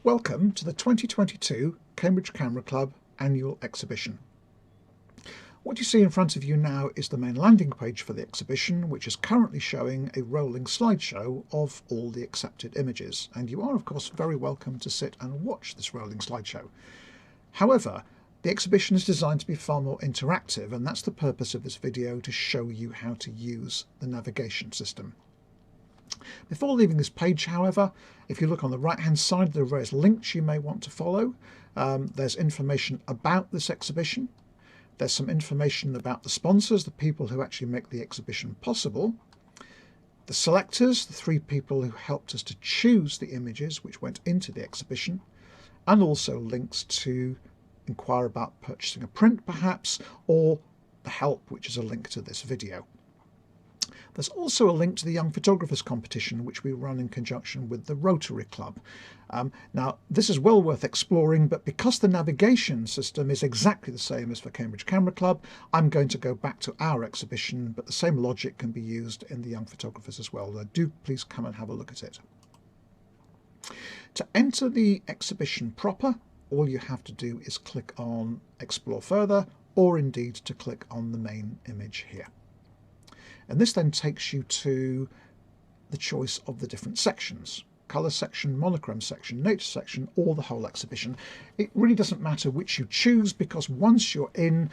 Welcome to the 2022 Cambridge Camera Club annual exhibition. What you see in front of you now is the main landing page for the exhibition, which is currently showing a rolling slideshow of all the accepted images, and you are of course very welcome to sit and watch this rolling slideshow. However, the exhibition is designed to be far more interactive, and that's the purpose of this video, to show you how to use the navigation system. Before leaving this page, however, if you look on the right hand side, there are various links you may want to follow. There's information about this exhibition. There's some information about the sponsors, the people who actually make the exhibition possible. The selectors, the three people who helped us to choose the images which went into the exhibition. And also links to inquire about purchasing a print perhaps, or the help, which is a link to this video. There's also a link to the Young Photographers competition, which we run in conjunction with the Rotary Club. Now, this is well worth exploring, but because the navigation system is exactly the same as for Cambridge Camera Club, I'm going to go back to our exhibition, but the same logic can be used in the Young Photographers as well. Do please come and have a look at it. To enter the exhibition proper, all you have to do is click on Explore Further, or indeed to click on the main image here. And this then takes you to the choice of the different sections: colour section, monochrome section, nature section, or the whole exhibition. It really doesn't matter which you choose, because once you're in,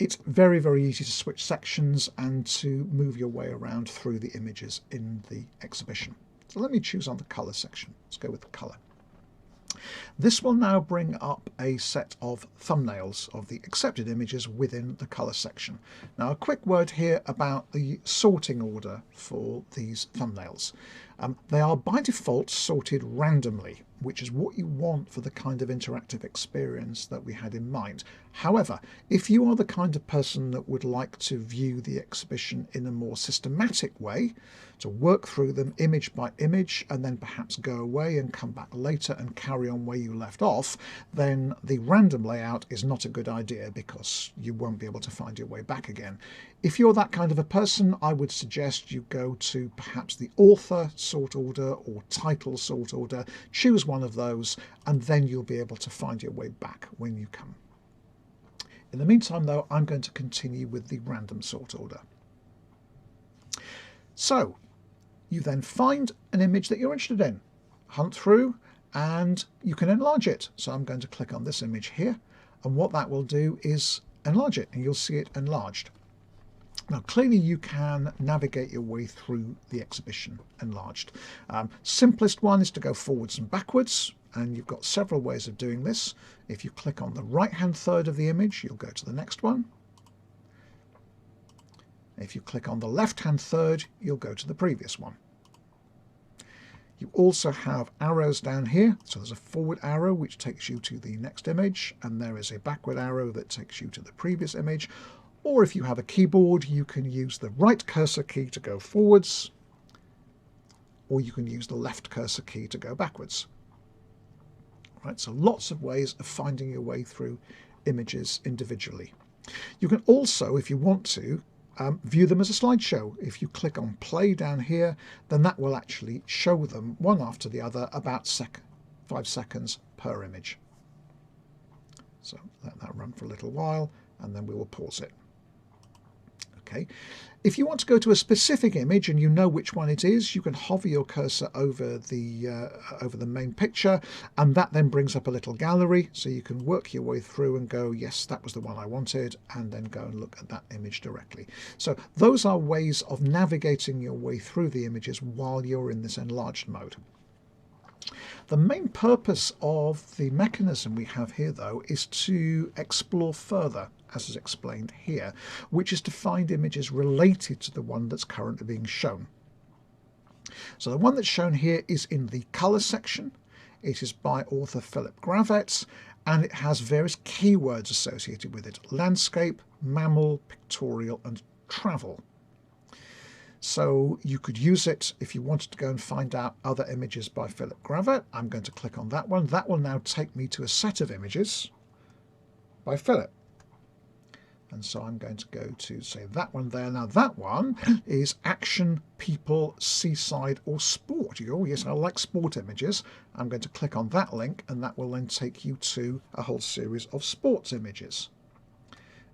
it's very, very easy to switch sections and to move your way around through the images in the exhibition. So let me choose on the colour section. Let's go with the colour. This will now bring up a set of thumbnails of the accepted images within the colour section. Now, a quick word here about the sorting order for these thumbnails. They are by default sorted randomly, which is what you want for the kind of interactive experience that we had in mind. However, if you are the kind of person that would like to view the exhibition in a more systematic way, to work through them image by image and then perhaps go away and come back later and carry on where you left off, then the random layout is not a good idea, because you won't be able to find your way back again. If you're that kind of a person, I would suggest you go to perhaps the author sort order or title sort order. Choose one of those, and then you'll be able to find your way back when you come. In the meantime, though, I'm going to continue with the random sort order. So you then find an image that you're interested in, hunt through, and you can enlarge it. So I'm going to click on this image here, and what that will do is enlarge it, and you'll see it enlarged. Now, clearly you can navigate your way through the exhibition enlarged. Simplest one is to go forwards and backwards, and you've got several ways of doing this. If you click on the right-hand third of the image, you'll go to the next one. If you click on the left-hand third, you'll go to the previous one. You also have arrows down here. So there's a forward arrow which takes you to the next image, and there is a backward arrow that takes you to the previous image. Or if you have a keyboard, you can use the right cursor key to go forwards, or you can use the left cursor key to go backwards. Right, so lots of ways of finding your way through images individually. You can also, if you want to, view them as a slideshow. If you click on play down here, then that will actually show them one after the other, about 5 seconds per image. So let that run for a little while, and then we will pause it. Okay. If you want to go to a specific image and you know which one it is, you can hover your cursor over the main picture, and that then brings up a little gallery, so you can work your way through and go, yes, that was the one I wanted, and then go and look at that image directly. So those are ways of navigating your way through the images while you're in this enlarged mode. The main purpose of the mechanism we have here, though, is to explore further, as is explained here, which is to find images related to the one that's currently being shown. So the one that's shown here is in the colour section. It is by author Philip Gravett, and it has various keywords associated with it: landscape, mammal, pictorial, and travel. So you could use it if you wanted to go and find out other images by Philip Gravett. I'm going to click on that one. That will now take me to a set of images by Philip. And so I'm going to go to, say, that one there. Now that one is action, people, seaside or sport. You go, oh yes, I like sport images. I'm going to click on that link and that will then take you to a whole series of sports images.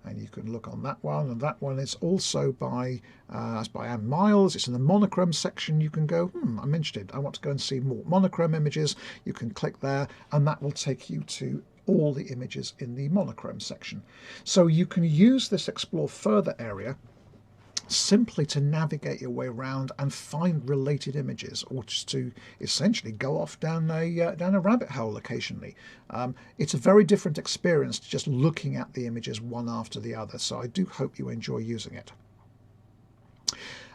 And you can look on that one, and that one is also by Anne Miles. It's in the monochrome section. You can go, I'm interested. I want to go and see more monochrome images. You can click there, and that will take you to all the images in the monochrome section. So you can use this Explore Further area simply to navigate your way around and find related images, or just to essentially go off down a rabbit hole occasionally. It's a very different experience to just looking at the images one after the other, so I do hope you enjoy using it.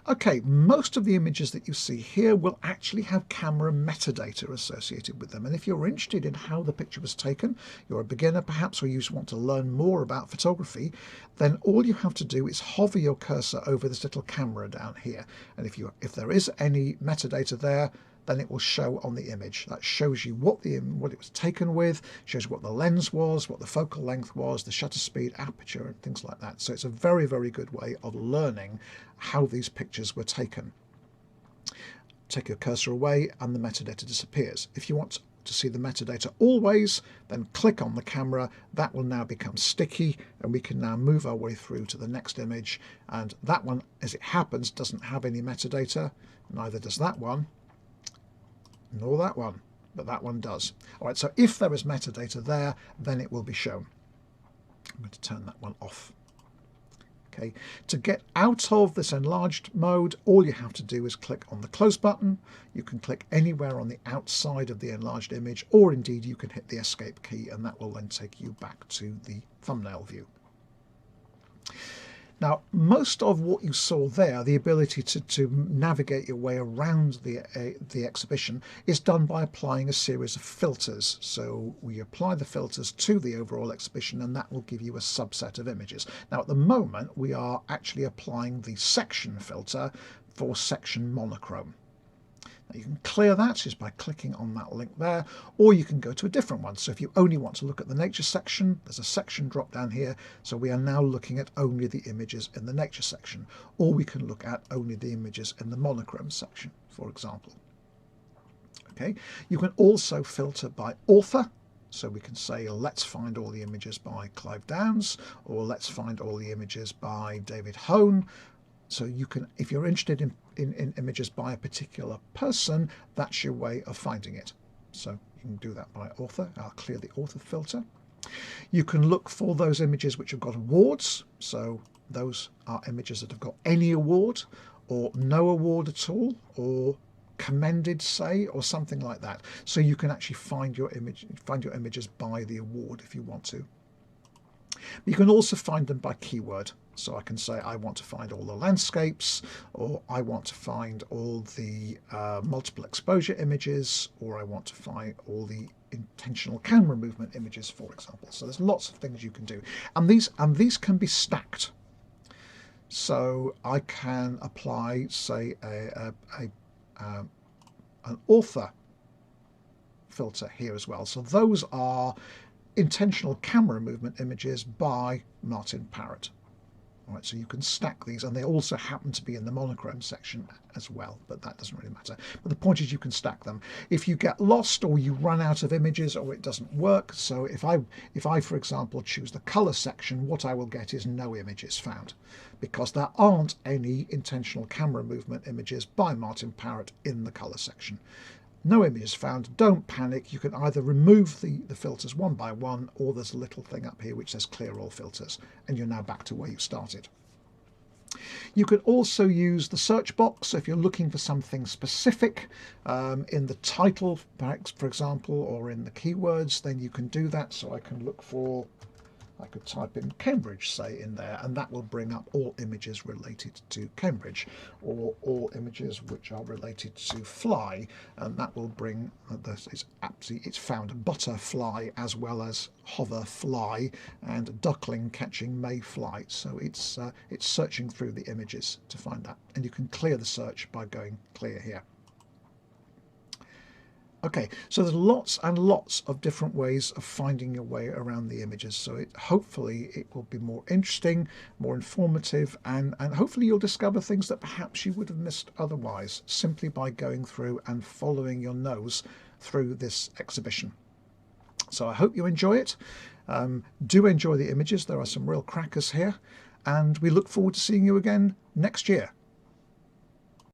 Okay, most of the images that you see here will actually have camera metadata associated with them, and if you're interested in how the picture was taken, you're a beginner perhaps, or you just want to learn more about photography, then all you have to do is hover your cursor over this little camera down here, and if there is any metadata there, then it will show on the image. That shows you what it was taken with, shows you what the lens was, what the focal length was, the shutter speed, aperture, and things like that. So it's a very, very good way of learning how these pictures were taken. Take your cursor away and the metadata disappears. If you want to see the metadata always, then click on the camera. That will now become sticky, and we can now move our way through to the next image. And that one, as it happens, doesn't have any metadata. Neither does that one. Nor that one, but that one does. All right, so if there is metadata there, then it will be shown. I'm going to turn that one off. Okay, to get out of this enlarged mode, all you have to do is click on the close button. You can click anywhere on the outside of the enlarged image, or indeed you can hit the escape key, and that will then take you back to the thumbnail view. Now, most of what you saw there, the ability to navigate your way around the exhibition, is done by applying a series of filters. So we apply the filters to the overall exhibition, and that will give you a subset of images. Now, at the moment, we are actually applying the section filter for section monochrome. Now, you can clear that just by clicking on that link there, or you can go to a different one. So if you only want to look at the nature section, there's a section drop down here. So we are now looking at only the images in the nature section, or we can look at only the images in the monochrome section, for example. Okay, you can also filter by author. So we can say, let's find all the images by Clive Downs, or let's find all the images by David Hone. So you can, if you're interested in images by a particular person, that's your way of finding it. So you can do that by author. I'll clear the author filter. You can look for those images which have got awards. So those are images that have got any award, or no award at all, or commended, say, or something like that. So you can actually find your images by the award if you want to. You can also find them by keyword. So I can say I want to find all the landscapes, or I want to find all the multiple exposure images, or I want to find all the intentional camera movement images, for example. So there's lots of things you can do, and these can be stacked. So I can apply, say, an author filter here as well. So those are intentional camera movement images by Martin Parrott. All right, so you can stack these, and they also happen to be in the monochrome section as well, but that doesn't really matter. But the point is you can stack them. If you get lost, or you run out of images, or it doesn't work, so if I for example choose the color section, what I will get is no images found, because there aren't any intentional camera movement images by Martin Parrott in the color section. No images found. Don't panic. You can either remove the filters one by one, or there's a little thing up here which says clear all filters, and you're now back to where you started. You can also use the search box. So if you're looking for something specific in the title, perhaps, for example, or in the keywords, then you can do that. So I can look for, I could type in Cambridge, say, in there, and that will bring up all images related to Cambridge, or all images which are related to fly, and that will bring, it's found butterfly as well as hoverfly and duckling catching mayfly. So it's searching through the images to find that, and you can clear the search by going clear here. Okay, so there's lots and lots of different ways of finding your way around the images. So hopefully it will be more interesting, more informative, and hopefully you'll discover things that perhaps you would have missed otherwise, simply by going through and following your nose through this exhibition. So I hope you enjoy it. Do enjoy the images. There are some real crackers here, and we look forward to seeing you again next year.